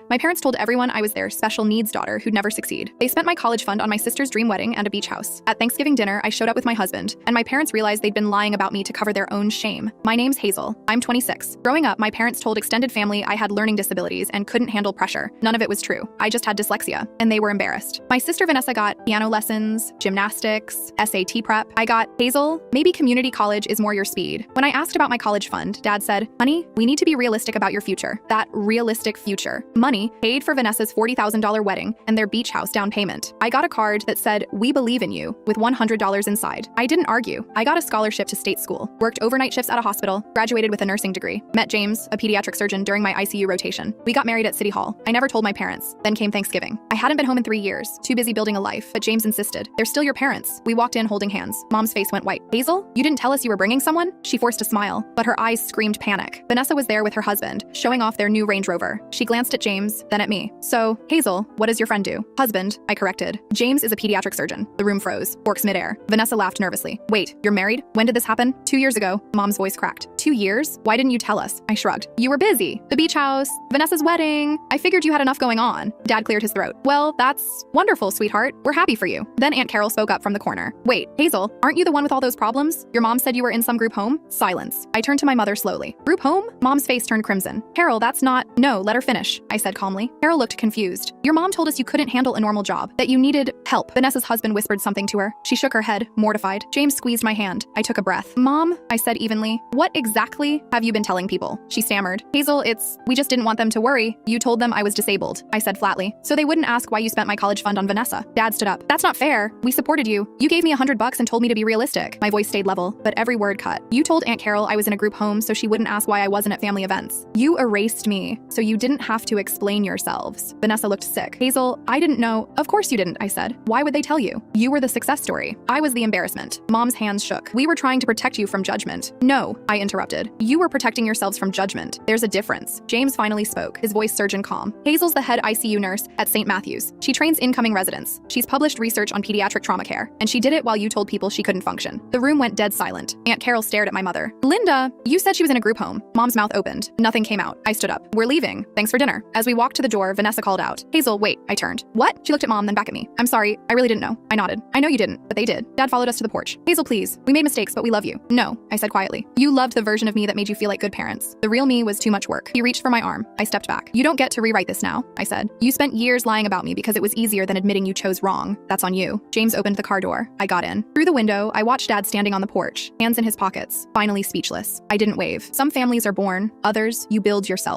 My parents told everyone I was their special needs daughter who'd never succeed. They spent my college fund on my sister's dream wedding and a beach house. At Thanksgiving dinner, I showed up with my husband, and my parents realized they'd been lying about me to cover their own shame. My name's Hazel. I'm 26. Growing up, my parents told extended family I had learning disabilities and couldn't handle pressure. None of it was true. I just had dyslexia, and they were embarrassed. My sister Vanessa got piano lessons, gymnastics, SAT prep. I got, Hazel, maybe community college is more your speed. When I asked about my college fund, Dad said, honey, we need to be realistic about your future. That realistic future. Money paid for Vanessa's $40,000 wedding and their beach house down payment. I got a card that said, we believe in you, with $100 inside. I didn't argue. I got a scholarship to state school, worked overnight shifts at a hospital, graduated with a nursing degree, met James, a pediatric surgeon, during my ICU rotation. We got married at City Hall. I never told my parents. Then came Thanksgiving. I hadn't been home in 3 years, too busy building a life, but James insisted. They're still your parents. We walked in holding hands. Mom's face went white. Hazel, you didn't tell us you were bringing someone? She forced a smile, but her eyes screamed panic. Vanessa was there with her husband, showing off their new Range Rover. She glanced at James, then at me. So, Hazel, what does your friend do? Husband, I corrected. James is a pediatric surgeon. The room froze, forks midair. Vanessa laughed nervously. Wait, you're married? When did this happen? 2 years ago. Mom's voice cracked. 2 years? Why didn't you tell us? I shrugged. You were busy. The beach house, Vanessa's wedding. I figured you had enough going on. Dad cleared his throat. Well, that's wonderful, sweetheart. We're happy for you. Then Aunt Carol spoke up from the corner. Wait, Hazel, aren't you the one with all those problems? Your mom said you were in some group home? Silence. I turned to my mother slowly. Group home? Mom's face turned crimson. Carol, that's not— No, let her finish, I said calmly. Carol looked confused. Your mom told us you couldn't handle a normal job, that you needed help. Vanessa's husband whispered something to her. She shook her head, mortified. James squeezed my hand. I took a breath. Mom, I said evenly, what exactly have you been telling people? She stammered. Hazel, we just didn't want them to worry. You told them I was disabled, I said flatly, so they wouldn't ask why you spent my college fund on Vanessa. Dad stood up. That's not fair. We supported you. You gave me $100 and told me to be realistic. My voice stayed level, but every word cut. You told Aunt Carol I was in a group home so she wouldn't ask why I wasn't at family events. You erased me, so you didn't have to explain yourselves. Vanessa looked sick. Hazel, I didn't know. Of course you didn't, I said. Why would they tell you? You were the success story. I was the embarrassment. Mom's hands shook. We were trying to protect you from judgment. No, I interrupted. You were protecting yourselves from judgment. There's a difference. James finally spoke, his voice surgeon calm. Hazel's the head ICU nurse at St. Matthew's. She trains incoming residents. She's published research on pediatric trauma care, and she did it while you told people she couldn't function. The room went dead silent. Aunt Carol stared at my mother. Linda, you said she was in a group home. Mom's mouth opened. Nothing came out. I stood up. We're leaving. Thanks for dinner. As we walked to the door, Vanessa called out. Hazel, wait. I turned. What? She looked at Mom, then back at me. I'm sorry. I really didn't know. I nodded. I know you didn't, but they did. Dad followed us to the porch. Hazel, please. We made mistakes, but we love you. No, I said quietly. You loved the version of me that made you feel like good parents. The real me was too much work. He reached for my arm. I stepped back. You don't get to rewrite this now, I said. You spent years lying about me because it was easier than admitting you chose wrong. That's on you. James opened the car door. I got in. Through the window, I watched Dad standing on the porch, hands in his pockets, finally speechless. I didn't wave. Some families are born, others you build yourself.